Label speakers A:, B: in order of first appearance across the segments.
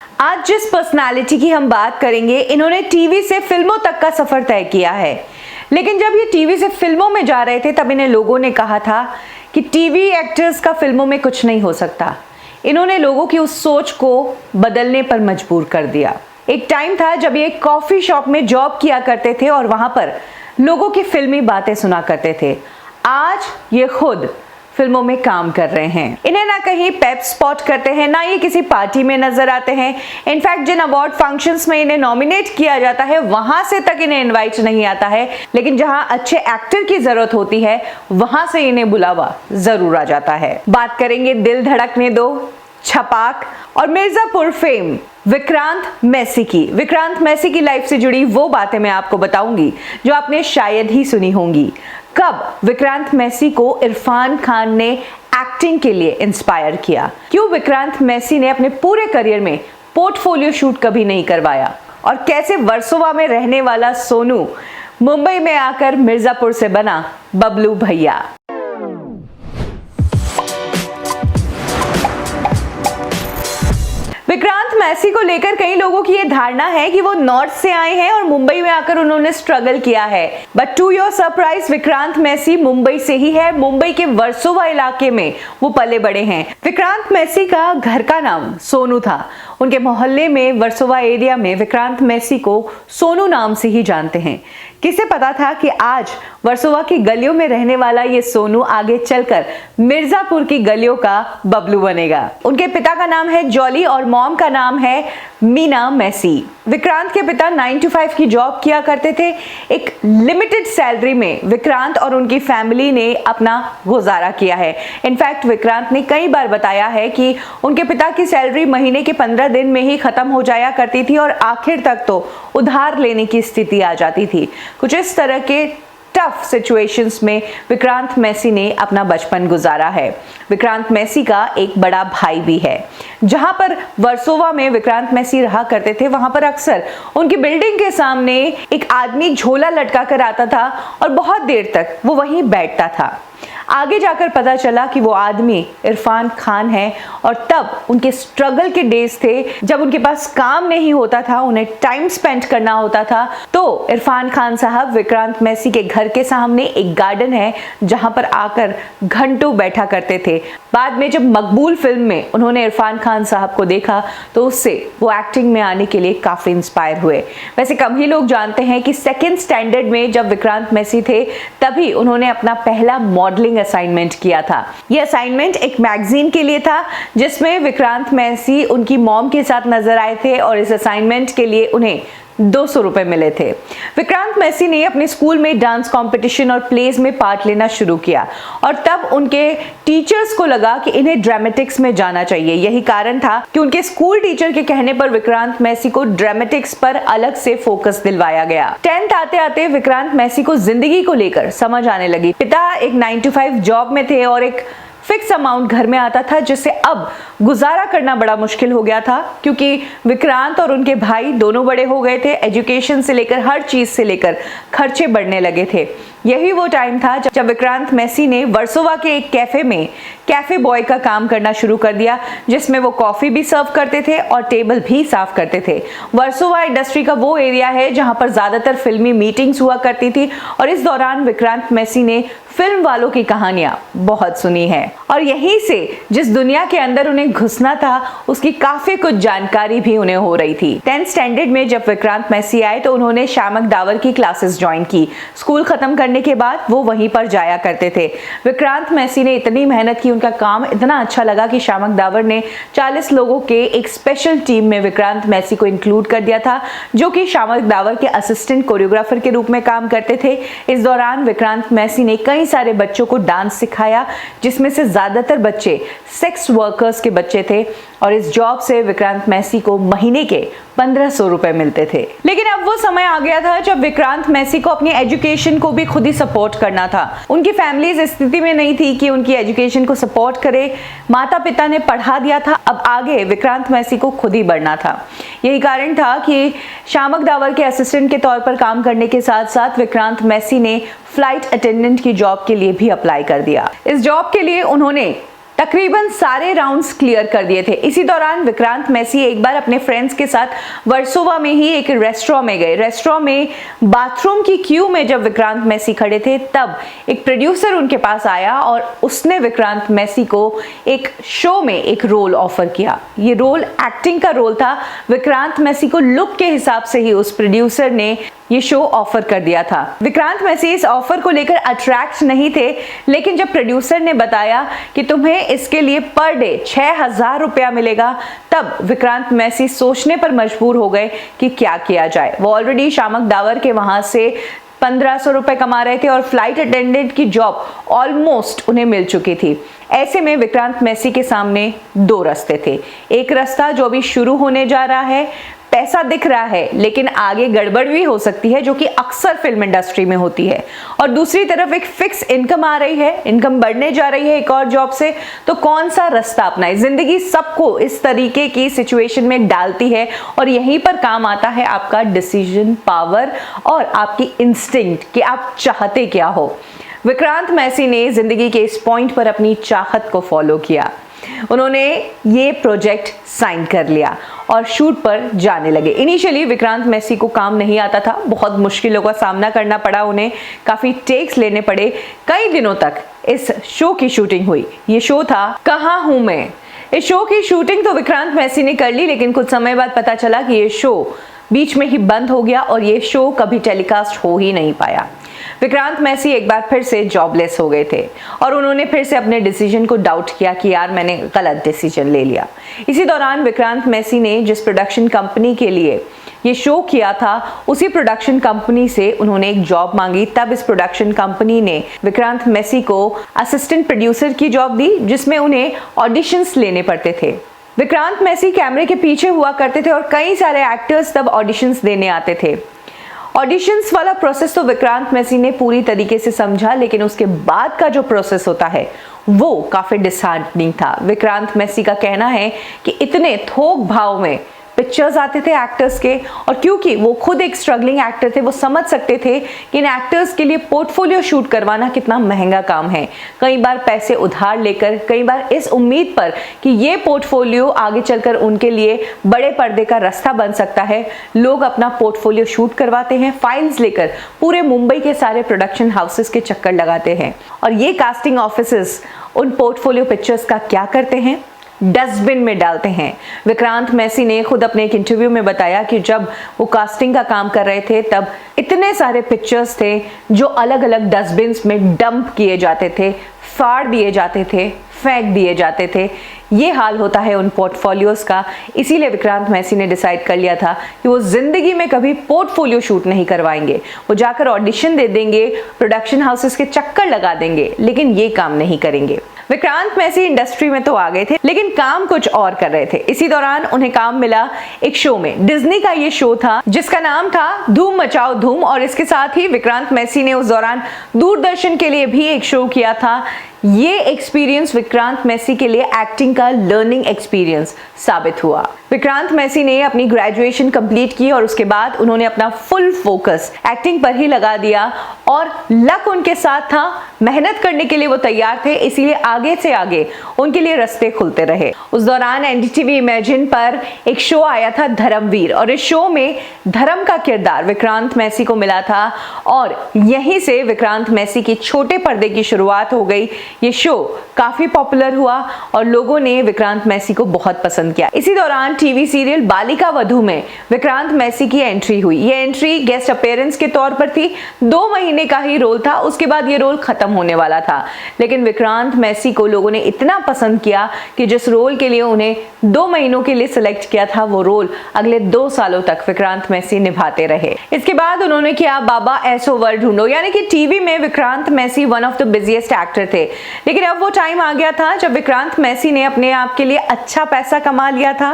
A: आज जिस पर्सनालिटी की हम बात करेंगे, इन्होंने टीवी से फिल्मों तक का सफर तय किया है। लेकिन जब ये टीवी से फिल्मों में जा रहे थे तब इन्हें लोगों ने कहा था कि टीवी एक्टर्स का फिल्मों में कुछ नहीं हो सकता। इन्होंने लोगों की उस सोच को बदलने पर मजबूर कर दिया। एक टाइम था जब ये कॉफी शॉप में जॉब किया करते थे और वहां पर लोगों की फिल्मी बातें सुना करते थे। आज ये खुद फिल्मों में काम कर रहे हैं। इन्हें ना कहीं पेप स्पॉट करते हैं, ना ये किसी पार्टी में नजर आते हैं। इनफैक्ट जिन अवार्ड फंक्शंस में इन्हें नॉमिनेट किया जाता है वहां से तक इन्हें इनवाइट नहीं आता है। लेकिन जहां अच्छे एक्टर की जरूरत होती है वहां से इन्हें बुलावा जरूर आ जाता है। बात करेंगे दिल धड़कने दो, छपाक और मिर्जापुर फेम विक्रांत मैसी की। विक्रांत मैसी की लाइफ से जुड़ी वो बातें मैं आपको बताऊंगी जो आपने शायद ही सुनी होंगी। कब विक्रांत मैसी को इरफान खान ने एक्टिंग के लिए इंस्पायर किया, क्यों विक्रांत मैसी ने अपने पूरे करियर में पोर्टफोलियो शूट कभी नहीं करवाया, और कैसे वर्सोवा में रहने वाला सोनू मुंबई में आकर मिर्जापुर से बना बबलू भैया। विक्रांत मैसी को लेकर कई लोगों की यह धारणा है कि वो नॉर्थ से आए हैं और मुंबई में आकर उन्होंने स्ट्रगल किया है। But to your surprise Vikrant Massey Mumbai से ही है। मुंबई के वर्सोवा इलाके में वो पले बड़े हैं। विक्रांत मैसी का घर का नाम सोनू था। उनके मोहल्ले में वर्सोवा एरिया में विक्रांत मैसी को सोनू नाम से ही जानते हैं। किसे पता था कि आज वर्सोवा की गलियों में रहने वाला ये सोनू आगे चलकर मिर्जापुर की गलियों का बबलू बनेगा। उनके पिता का नाम है जॉली और मॉम का नाम है मीना मैसी। विक्रांत के पिता 9 to 5 की जॉब किया करते थे। एक लिमिटेड सैलरी में विक्रांत और उनकी फैमिली ने अपना गुजारा किया है। इनफैक्ट विक्रांत ने कई बार बताया है कि उनके पिता की सैलरी महीने के 15 दिन में ही खत्म हो जाया करती थी और आखिर तक तो उधार लेने की स्थिति आ जाती थी। कुछ इस तरह के टफ सिचुएशंस में विक्रांत मैसी ने अपना बचपन गुजारा है। विक्रांत मैसी का एक बड़ा भाई भी है। जहां पर वर्सोवा में विक्रांत मैसी रहा करते थे वहां पर अक्सर उनकी बिल्डिंग के सामने एक आदमी झोला लटका कर आता था और बहुत देर तक वो वहीं बैठता था। आगे जाकर पता चला कि वो आदमी इरफान खान है और तब उनके स्ट्रगल के डेज थे जब उनके पास काम नहीं होता था, उन्हें टाइम स्पेंड करना होता था। तो इरफान खान साहब विक्रांत मैसी के घर के सामने एक गार्डन है जहां पर आकर घंटों बैठा करते थे। बाद में जब मकबूल फिल्म में उन्होंने इरफान खान साहब को देखा तो उससे वो एक्टिंग में आने के लिए काफी इंस्पायर हुए। वैसे कम ही लोग जानते हैं कि सेकेंड स्टैंडर्ड में जब विक्रांत मैसी थे तभी उन्होंने अपना पहला मॉडलिंग असाइनमेंट किया था। यह असाइनमेंट एक मैगजीन के लिए था जिसमें विक्रांत मैसी उनकी मॉम के साथ नजर आए थे और इस असाइनमेंट के लिए उन्हें 200 रुपए मिले थे। विक्रांत मैसी ने अपने स्कूल में डांस कंपटीशन और प्लेज में पार्ट लेना शुरू किया और तब उनके टीचर्स को लगा कि इन्हें ड्रामेटिक्स में जाना चाहिए। यही कारण था कि उनके स्कूल टीचर के कहने पर विक्रांत मैसी को ड्रामेटिक्स पर अलग से फोकस दिलवाया गया। 10th आते आते विक्रांत मैसी को जिंदगी को लेकर समझ आने लगी। पिता एक 9 to 5 जॉब में थे और एक फिक्स अमाउंट घर में आता था जिससे अब गुजारा करना बड़ा मुश्किल हो गया था, क्योंकि विक्रांत और उनके भाई दोनों बड़े हो गए थे। एजुकेशन से लेकर हर चीज से लेकर खर्चे बढ़ने लगे थे। यही वो टाइम था जब विक्रांत मैसी ने वर्सोवा के एक कैफे में कैफे बॉय का काम करना शुरू कर दिया, जिसमें वो कॉफी भी सर्व करते थे और टेबल भी साफ करते थे। वर्सोवा इंडस्ट्री का वो एरिया है जहां पर ज्यादातर फिल्मी मीटिंग्स हुआ करती थी और इस दौरान विक्रांत मैसी ने फिल्म वालों की कहानियां बहुत सुनी है और यहीं से जिस दुनिया के अंदर उन्हें घुसना था उसकी काफी कुछ जानकारी भी उन्हें हो रही थी। 10th स्टैंडर्ड में जब विक्रांत मैसी आए तो उन्होंने शामक दावर की क्लासेस ज्वाइन की। स्कूल खत्म करने के बाद वो वहीं पर जाया करते थे। विक्रांत मैसी ने इतनी मेहनत की, उनका काम इतना अच्छा लगा कि शामक दावर ने 40 लोगों के एक स्पेशल टीम में विक्रांत मैसी को इंक्लूड कर दिया था, जो कि शामक दावर के असिस्टेंट कोरियोग्राफर के रूप में काम करते थे। इस दौरान विक्रांत मैसी ने कई सारे बच्चों को डांस सिखाया, जिसमें से ज्यादातर बच्चे सेक्स वर्कर्स के बच्चे थे और इस जॉब से विक्रांत मैसी को महीने के 1500 रुपए मिलते थे। लेकिन अब वो समय आ गया था जब विक्रांत मैसी को अपनी एजुकेशन को भी खुद ही सपोर्ट करना था। उनकी फैमिली इस स्थिति में नहीं थी कि उनकी एजुकेशन को सपोर्ट करे। माता पिता ने पढ़ा दिया था, अब आगे विक्रांत मैसी को खुद ही बढ़ना था। यही कारण था कि शामक दावर के असिस्टेंट के तौर पर काम करने के साथ साथ विक्रांत मैसी ने फ्लाइट अटेंडेंट की जॉब के लिए भी अप्लाई कर दिया। इस जॉब के लिए उन्होंने तकरीबन सारे राउंड्स क्लियर कर दिए थे। इसी दौरान विक्रांत मैसी एक बार अपने फ्रेंड्स के साथ वर्सोवा में ही एक रेस्टोरेंट में गए। रेस्टोरेंट में बाथरूम की क्यू में जब विक्रांत मैसी खड़े थे तब एक प्रोड्यूसर उनके पास आया और उसने विक्रांत मैसी को एक शो में एक रोल ऑफर किया। ये रोल एक्टिंग का रोल था। विक्रांत मैसी को लुक के हिसाब से ही उस प्रोड्यूसर ने ये शो ऑफर कर दिया था। विक्रांत मैसी इस ऑफर को लेकर अट्रैक्ट नहीं थे, लेकिन जब प्रोड्यूसर ने बताया कि तुम्हें इसके लिए पर डे 6,000 रुपया मिलेगा, तब विक्रांत मैसी सोचने पर मजबूर हो गए कि क्या किया जाए। वो ऑलरेडी शामक दावर के वहां से 1,500 रुपए कमा रहे थे और फ्लाइट अटेंडेंट की जॉब ऑलमोस्ट उन्हें मिल चुकी थी। ऐसे में विक्रांत मैसी के सामने दो रास्ते थे। एक रास्ता जो अभी शुरू होने जा रहा है, पैसा दिख रहा है लेकिन आगे गड़बड़ भी हो सकती है, जो कि अक्सर फिल्म इंडस्ट्री में होती है, और दूसरी तरफ एक फिक्स इनकम आ रही है, इनकम बढ़ने जा रही है एक और जॉब से। तो कौन सा रास्ता अपनाए? जिंदगी सबको इस तरीके की सिचुएशन में डालती है और यहीं पर काम आता है आपका डिसीजन पावर और आपकी इंस्टिंक्ट कि आप चाहते क्या हो। विक्रांत मैसी ने जिंदगी के इस पॉइंट पर अपनी चाहत को फॉलो किया। उन्होंने ये प्रोजेक्ट साइन कर लिया और शूट पर जाने लगे। इनिशियली विक्रांत मैसी को काम नहीं आता था, बहुत मुश्किलों का सामना करना पड़ा उन्हें, काफी टेक्स लेने पड़े। कई दिनों तक इस शो की शूटिंग हुई। ये शो था कहाँ हूं मैं। इस शो की शूटिंग तो विक्रांत मैसी ने कर ली, लेकिन कुछ समय बाद पता चला कि ये शो बीच में ही बंद हो गया और ये शो कभी टेलीकास्ट हो ही नहीं पाया। विक्रांत मैसी एक बार फिर से जॉबलेस हो गए थे और उन्होंने फिर से अपने डिसीजन को डाउट किया कि यार मैंने गलत डिसीजन ले लिया। इसी दौरान विक्रांत मैसी ने जिस प्रोडक्शन कंपनी के लिए ये शो किया था, उसी प्रोडक्शन कंपनी से उन्होंने एक जॉब मांगी। तब इस प्रोडक्शन कंपनी ने विक्रांत मैसी को असिस्टेंट प्रोड्यूसर की जॉब दी, जिसमें उन्हें ऑडिशंस लेने पड़ते थे। विक्रांत मैसी कैमरे के पीछे हुआ करते थे और कई सारे एक्टर्स तब ऑडिशंस देने आते थे। ऑडिशंस वाला प्रोसेस तो विक्रांत मैसी ने पूरी तरीके से समझा, लेकिन उसके बाद का जो प्रोसेस होता है वो काफी डिसहार्टनिंग था। विक्रांत मैसी का कहना है कि इतने थोक भाव में पिक्चर्स आते थे एक्टर्स के, और क्योंकि वो खुद एक स्ट्रगलिंग एक्टर थे, वो समझ सकते थे कि इन एक्टर्स के लिए पोर्टफोलियो शूट करवाना कितना महंगा काम है। कई बार पैसे उधार लेकर, कई बार इस उम्मीद पर कि ये पोर्टफोलियो आगे चलकर उनके लिए बड़े पर्दे का रास्ता बन सकता है, लोग अपना पोर्टफोलियो शूट करवाते हैं। फाइल्स लेकर पूरे मुंबई के सारे प्रोडक्शन हाउसेस के चक्कर लगाते हैं, और ये कास्टिंग ऑफिसेस उन पोर्टफोलियो पिक्चर्स का क्या करते हैं? डस्टबिन में डालते हैं। विक्रांत मैसी ने खुद अपने एक इंटरव्यू में बताया कि जब वो कास्टिंग का काम कर रहे थे तब इतने सारे पिक्चर्स थे जो अलग अलग डस्टबिन्स में डंप किए जाते थे, फाड़ दिए जाते थे, फेंक दिए जाते थे। ये हाल होता है उन पोर्टफोलियोज का। इसीलिए विक्रांत मैसी ने डिसाइड कर लिया था कि वो जिंदगी में कभी पोर्टफोलियो शूट नहीं करवाएंगे। वो जाकर ऑडिशन दे देंगे, प्रोडक्शन हाउसेस के चक्कर लगा देंगे, लेकिन ये काम नहीं करेंगे। विक्रांत मैसी इंडस्ट्री में तो आ गए थे, लेकिन काम कुछ और कर रहे थे। इसी दौरान उन्हें काम मिला एक शो में। डिज्नी का ये शो था जिसका नाम था धूम मचाओ धूम, और इसके साथ ही विक्रांत मैसी ने उस दौरान दूरदर्शन के लिए भी एक शो किया था। ये एक्सपीरियंस विक्रांत मैसी के लिए एक्टिंग का लर्निंग एक्सपीरियंस साबित हुआ। विक्रांत मैसी ने अपनी ग्रेजुएशन कंप्लीट की और उसके बाद उन्होंने अपना फुल फोकस एक्टिंग पर ही लगा दिया, और लक उनके साथ था। मेहनत करने के लिए वो तैयार थे, इसीलिए आगे से आगे उनके लिए रास्ते खुलते रहे। उस दौरान एनडीटीवी इमेजिन पर एक शो आया था धर्मवीर, और इस शो में धर्म का किरदार विक्रांत मैसी को मिला था, और यहीं से विक्रांत मैसी की छोटे पर्दे की शुरुआत हो गई। ये शो काफी पॉपुलर हुआ और लोगों ने विक्रांत मैसी को बहुत पसंद किया। इसी दौरान टीवी सीरियल बालिका वधू में विक्रांत मैसी की एंट्री हुई। ये एंट्री गेस्ट अपीयरेंस के तौर पर थी। 2 महीने का ही रोल था, उसके बाद ये रोल खत्म होने वाला था, लेकिन विक्रांत मैसी को लोगों ने इतना पसंद किया कि जिस रोल के लिए उन्हें 2 महीनों के लिए सिलेक्ट किया था, वो रोल अगले 2 सालों तक विक्रांत मैसी निभाते रहे। इसके बाद उन्होंने किया बाबा ऐसो वर ढूंढो, यानी कि टीवी में Vikrant Massey one of the busiest actor थे। लेकिन अब वो टाइम आ गया था जब विक्रांत मैसी ने अपने आप के लिए अच्छा पैसा कमा लिया था,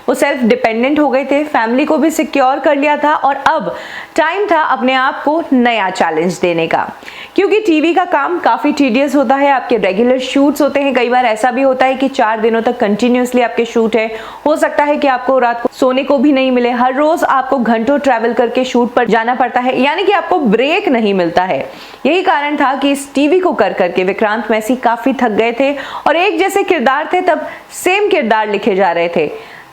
A: वो सेल्फ डिपेंडेंट हो गए थे, फैमिली को भी सिक्योर कर लिया था, और अब टाइम था अपने आप को नया चैलेंज देने का। क्योंकि टीवी का काम काफी टीडियस होता है, आपके रेगुलर शूट्स होते हैं, कई बार ऐसा भी होता है कि 4 दिनों तक कंटिन्यूअसली आपके शूट है। हो सकता है कि आपको रात को सोने को भी नहीं मिले, हर रोज आपको घंटों ट्रैवल करके शूट पर जाना पड़ता है, यानी कि आपको ब्रेक नहीं मिलता है। यही कारण था कि इस टीवी को कर करके विक्रांत मैसी काफी थक गए थे और एक जैसे किरदार थे तब सेम किरदार लिखे जा रहे थे।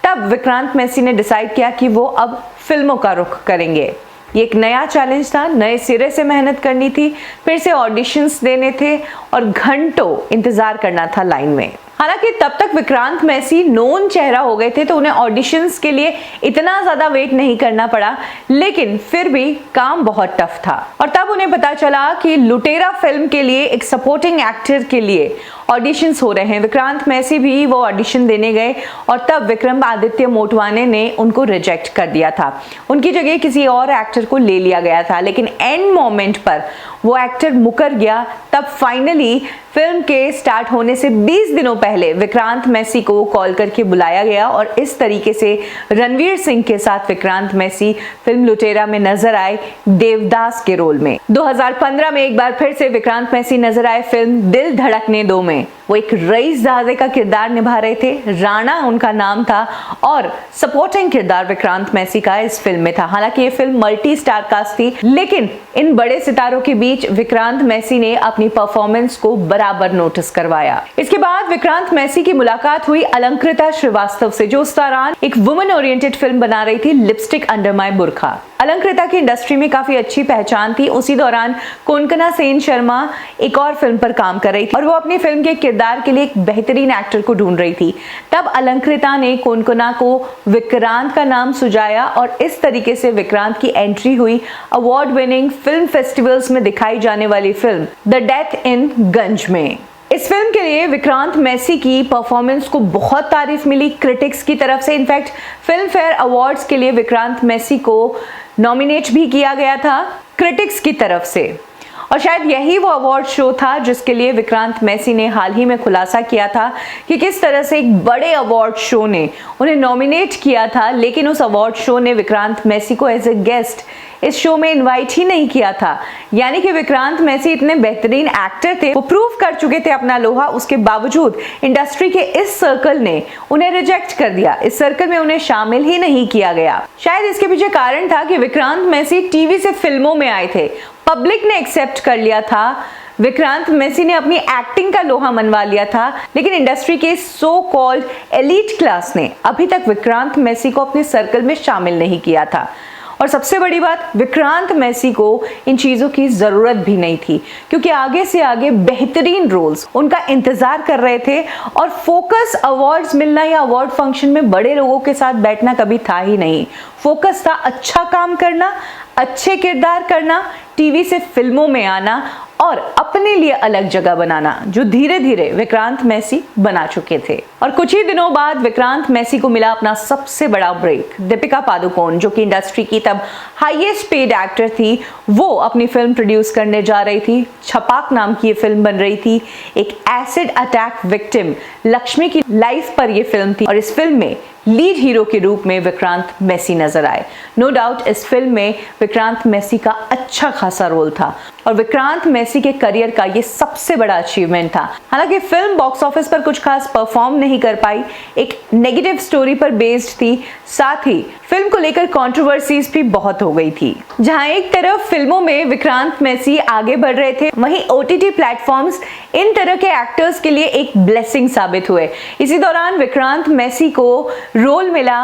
A: तब विक्रांत मैसी ने डिसाइड किया कि वो अब फिल्मों का रुख करेंगे। ये एक नया चैलेंज था, नए सिरे से मेहनत करनी थी, फिर से ऑडिशंस देने थे और घंटों इंतजार करना था लाइन में। हालांकि तब तक विक्रांत मैसी नोन चेहरा हो गए थे तो उन्हें ऑडिशंस के लिए इतना ज्यादा वेट नहीं करना पड़ा, लेकिन फिर भी काम बहुत टफ था। और तब उन्हें पता चला कि लुटेरा फिल्म के लिए एक सपोर्टिंग एक्टर के लिए ऑडिशंस हो रहे हैं। विक्रांत मैसी भी वो ऑडिशन देने गए और तब विक्रमादित्य मोटवाने ने उनको रिजेक्ट कर दिया था। उनकी जगह किसी और एक्टर को ले लिया गया था, लेकिन एंड मोमेंट पर वो एक्टर मुकर गया। तब फाइनली फिल्म के स्टार्ट होने से 20 दिनों पहले विक्रांत मैसी को कॉल करके बुलाया गया और इस तरीके से रणवीर सिंह के साथ विक्रांत मैसी फिल्म लुटेरा में नजर आए देवदास के रोल में। 2015 में एक बार फिर से विक्रांत मैसी नजर आए फिल्म दिल धड़कने दो में। वो एक रईसजादे का किरदार निभा रहे थे, राणा उनका नाम था और सपोर्टिंग किरदार विक्रांत मैसी का इस फिल्म में था। हालांकि ये फिल्म मल्टी स्टार कास्ट थी, लेकिन इन बड़े सितारों के बीच विक्रांत मैसी ने अपनी परफॉर्मेंस को बराबर नोटिस करवाया। इसके बाद विक्रांत मैसी की मुलाकात हुई अलंकृता श्रीवास्तव से, जो उस दौरान एक वुमेन ओरिएंटेड फिल्म बना रही थी लिपस्टिक अंडर माय बुर्खा। अलंकृता की इंडस्ट्री में काफी अच्छी पहचान थी। उसी दौरान कोनकना सेन शर्मा एक और फिल्म पर काम कर रही थी और वो अपनी फिल्म के किरदार के लिए एक बेहतरीन एक्टर को ढूंढ रही थी। तब अलंकृता ने कोनकना को विक्रांत का नाम सुझाया और इस तरीके से विक्रांत की एंट्री हुई अवार्ड विनिंग फिल्म फेस्टिवल्स में दिखाई जाने वाली फिल्म द डेथ इन गंज में। इस फिल्म के लिए विक्रांत मैसी की परफॉर्मेंस को बहुत तारीफ मिली क्रिटिक्स की तरफ से। इनफैक्ट फिल्म फेयर अवार्ड्स के लिए विक्रांत मैसी को नॉमिनेट भी किया गया था क्रिटिक्स की तरफ से, और शायद यही वो अवार्ड शो था जिसके लिए विक्रांत मैसी ने हाल ही में खुलासा किया था कि किस तरह से एक बड़े अवार्ड शो ने उन्हें नॉमिनेट किया था, लेकिन उस अवार्ड शो ने विक्रांत मैसी को एज ए गेस्ट इस शो में इनवाइट ही नहीं किया था। यानी कि विक्रांत मैसी इतने बेहतरीन एक्टर थे, वो प्रूव कर चुके थे अपना लोहा, उसके बावजूद इंडस्ट्री के इस सर्कल ने उन्हें रिजेक्ट कर दिया। इस सर्कल में उन्हें शामिल ही नहीं किया गया। शायद इसके पीछे कारण था कि विक्रांत मैसी टीवी से फिल्मों में आए थे, पब्लिक ने एक्सेप्ट कर लिया था, विक्रांत मैसी ने अपनी एक्टिंग का लोहा मनवा लिया था, लेकिन इंडस्ट्री के सो कॉल्ड एलीट क्लास ने अभी तक विक्रांत मैसी को अपने सर्कल में शामिल नहीं किया था। और सबसे बड़ी बात, विक्रांत मैसी को इन चीजों की जरूरत भी नहीं थी, क्योंकि आगे से आगे बेहतरीन रोल्स उनका इंतजार कर रहे थे और फोकस अवार्ड्स मिलना या अवार्ड फंक्शन में बड़े लोगों के साथ बैठना कभी था ही नहीं। फोकस था अच्छा काम करना, अच्छे किरदार करना, टीवी से फिल्मों में आना और अपने लिए अलग जगह बनाना, जो धीरे धीरे विक्रांत मैसी बना चुके थे। और कुछ ही दिनों बाद विक्रांत मैसी को मिला अपना सबसे बड़ा ब्रेक। दीपिका पादुकोण, जो कि इंडस्ट्री की तब हाईएस्ट पेड एक्टर थी, वो अपनी फिल्म प्रोड्यूस करने जा रही थी। छपाक नाम की ये फिल्म बन रही थी। एक एसिड अटैक विक्टिम लक्ष्मी की लाइफ पर यह फिल्म थी और इस फिल्म में लीड हीरो के रूप में विक्रांत मैसी नजर आए। नो डाउट इस फिल्म में विक्रांत मैसी का अच्छा खासा रोल था और विक्रांत मैसी के करियर का ये सबसे बड़ा अचीवमेंट था। हालांकि फिल्म बॉक्स ऑफिस पर कुछ खास परफॉर्म नहीं कर पाई, एक नेगेटिव स्टोरी पर बेस्ड थी, साथ ही फिल्म को लेकर कंट्रोवर्सीज भी बहुत हो गई थी। जहां एक तरफ फिल्मों में विक्रांत मैसी आगे बढ़ रहे थे, वहीं ओटीटी प्लेटफॉर्म्स इन तरह के एक्टर्स के लिए एक ब्लेसिंग साबित हुए। इसी दौरान विक्रांत मैसी को रोल मिला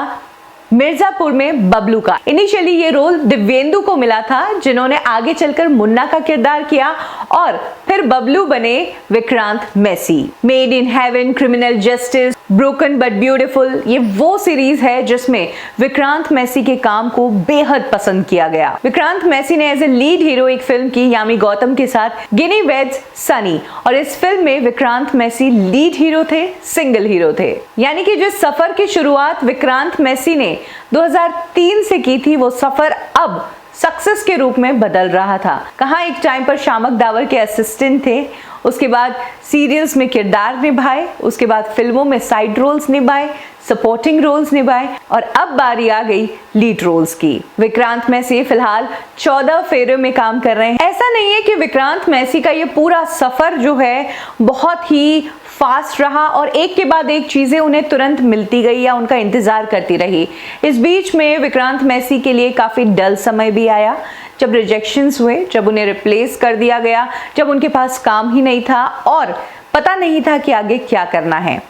A: मिर्जापुर में बबलू का। इनिशियली ये रोल दिव्येंदु को मिला था, जिन्होंने आगे चलकर मुन्ना का किरदार किया और फिर बबलू बने Vikrant Massey. Made in Heaven, Criminal Justice, Broken but Beautiful, ये वो सीरीज है जिसमें विक्रांत मैसी के काम को बेहद पसंद किया गया। विक्रांत मैसी ने एज ए लीड हीरो एक फिल्म की यामी गौतम के साथ, गिनी वेड्स सनी, और इस फिल्म में विक्रांत मैसी लीड हीरो थे, सिंगल हीरो थे। यानी कि जिस सफर की शुरुआत विक्रांत मैसी ने 2003 से की थी, वो सफर अब सक्सेस के रूप में बदल रहा था। कहाँ एक टाइम पर शामक दावर के असिस्टेंट थे, उसके बाद सीरियल्स में किरदार निभाए, उसके बाद फिल्मों में साइड रोल्स निभाए, सपोर्टिंग रोल्स निभाए और अब बारी आ गई लीड रोल्स की। विक्रांत मैसी फिलहाल 14 फेरे में काम कर रहे हैं। ऐसा नहीं है कि विक्रांत मैसी का ये पूरा सफर जो है बहुत ही फास्ट रहा और एक के बाद एक चीजें उन्हें तुरंत मिलती गई या उनका इंतजार करती रही। इस बीच में विक्रांत मैसी के लिए काफी डल समय भी आया, जब रिजेक्शंस हुए, जब उन्हें रिप्लेस कर दिया गया, जब उनके पास काम ही नहीं था और पता नहीं था कि आगे क्या करना है।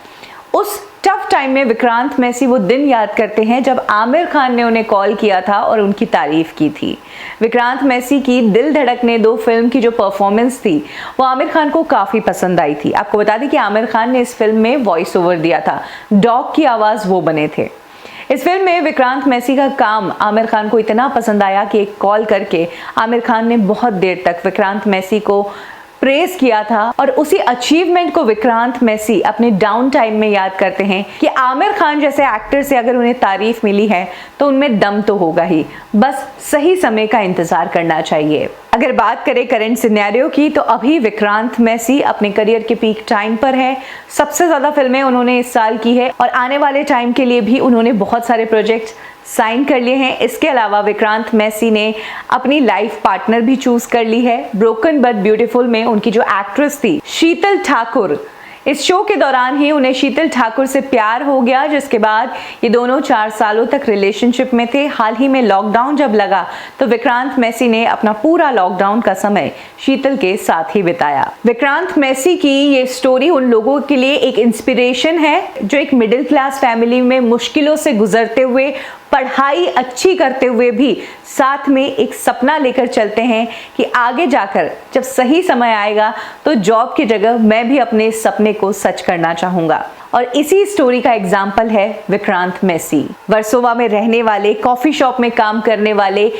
A: उस टफ टाइम में विक्रांत मैसी वो दिन याद करते हैं जब आमिर खान ने उन्हें कॉल किया था और उनकी तारीफ की थी। विक्रांत मैसी की दिल धड़कने दो फिल्म की जो परफॉर्मेंस थी वो आमिर खान को काफ़ी पसंद आई थी। आपको बता दें कि आमिर खान ने इस फिल्म में वॉइस ओवर दिया था, डॉग की आवाज़ वो बने थे। इस फिल्म में विक्रांत मैसी का काम आमिर खान को इतना पसंद आया कि एक कॉल करके आमिर खान ने बहुत देर तक विक्रांत मैसी को प्रेज किया था और उसी अचीवमेंट को विक्रांत मैसी अपने डाउन टाइम में याद करते हैं कि आमिर खान जैसे एक्टर से अगर उन्हें तारीफ मिली है तो उनमें दम तो होगा ही, बस सही समय का इंतजार करना चाहिए। अगर बात करें करंट सिनेरियो की तो अभी विक्रांत मैसी अपने करियर के पीक टाइम पर है। सबसे ज़्यादा फिल्में उन्होंने इस साल की है और आने वाले टाइम के लिए भी उन्होंने बहुत सारे प्रोजेक्ट साइन कर लिए हैं। इसके अलावा विक्रांत मैसी ने अपनी लाइफ पार्टनर भी चूज कर ली है। ब्रोकन बट ब्यूटीफुल में उनकी जो एक्ट्रेस थी शीतल ठाकुर, इस शो के दौरान ही उन्हें शीतल ठाकुर से प्यार हो गया, जिसके बाद ये दोनों 4 सालों तक रिलेशनशिप में थे। हाल ही में लॉकडाउन जब लगा तो विक्रांत मैसी ने अपना पूरा लॉकडाउन का समय शीतल के साथ ही बिताया। विक्रांत मैसी की ये स्टोरी उन लोगों के लिए एक इंस्पिरेशन है जो एक मिडिल क्लास फैमिली में मुश्किलों से गुजरते हुए, पढ़ाई अच्छी करते हुए भी साथ में एक सपना लेकर चलते हैं कि आगे जाकर जब सही समय आएगा तो जॉब की जगह मैं भी अपने सपने को सच करना चाहूंगा। और इसी स्टोरी का एग्जाम्पल है विक्रांत मैसी। वर्सोवा में रहने वाले, कॉफी शॉप में काम करने वाले,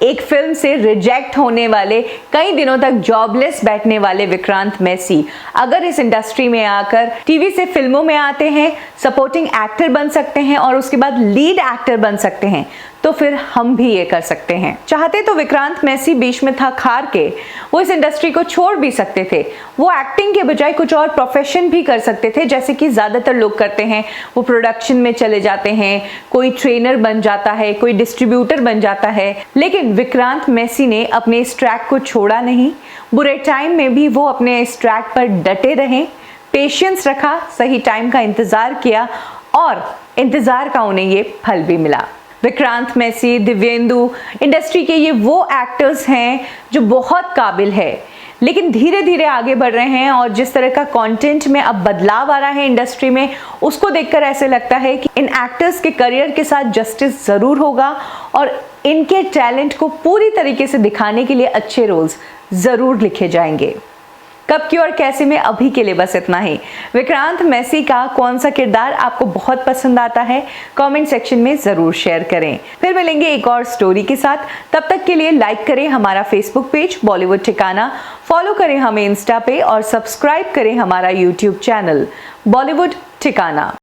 A: एक फिल्म से रिजेक्ट होने वाले, कई दिनों तक जॉबलेस बैठने वाले विक्रांत मैसी अगर इस इंडस्ट्री में आकर टीवी से फिल्मों में आते हैं, सपोर्टिंग एक्टर बन सकते हैं और उसके बाद लीड एक्टर बन सकते हैं, तो फिर हम भी ये कर सकते हैं। चाहते तो विक्रांत मैसी बीच में थक हार के वो इस इंडस्ट्री को छोड़ भी सकते थे। वो एक्टिंग के बजाय कुछ और प्रोफेशन भी कर सकते थे, जैसे कि ज़्यादातर लोग करते हैं। वो प्रोडक्शन में चले जाते हैं, कोई ट्रेनर बन जाता है, कोई डिस्ट्रीब्यूटर बन जाता है। लेकिन विक्रांत मैसी ने अपने इस ट्रैक को छोड़ा नहीं। बुरे टाइम में भी वो अपने इस ट्रैक पर डटे रहे, पेशेंस रखा, सही टाइम का इंतज़ार किया और इंतज़ार का उन्हें ये फल भी मिला। विक्रांत मैसी, दिव्येंदु इंडस्ट्री के ये वो एक्टर्स हैं जो बहुत काबिल है, लेकिन धीरे धीरे आगे बढ़ रहे हैं और जिस तरह का कंटेंट में अब बदलाव आ रहा है इंडस्ट्री में, उसको देखकर ऐसे लगता है कि इन एक्टर्स के करियर के साथ जस्टिस ज़रूर होगा और इनके टैलेंट को पूरी तरीके से दिखाने के लिए अच्छे रोल्स ज़रूर लिखे जाएंगे। कब, क्यों और कैसे में अभी के लिए बस इतना ही। विक्रांत मैसी का कौन सा किरदार आपको बहुत पसंद आता है, कमेंट सेक्शन में ज़रूर शेयर करें। फिर मिलेंगे एक और स्टोरी के साथ। तब तक के लिए लाइक करें हमारा फेसबुक पेज बॉलीवुड ठिकाना, फॉलो करें हमें इंस्टा पे और सब्सक्राइब करें हमारा यूट्यूब चैनल बॉलीवुड ठिकाना।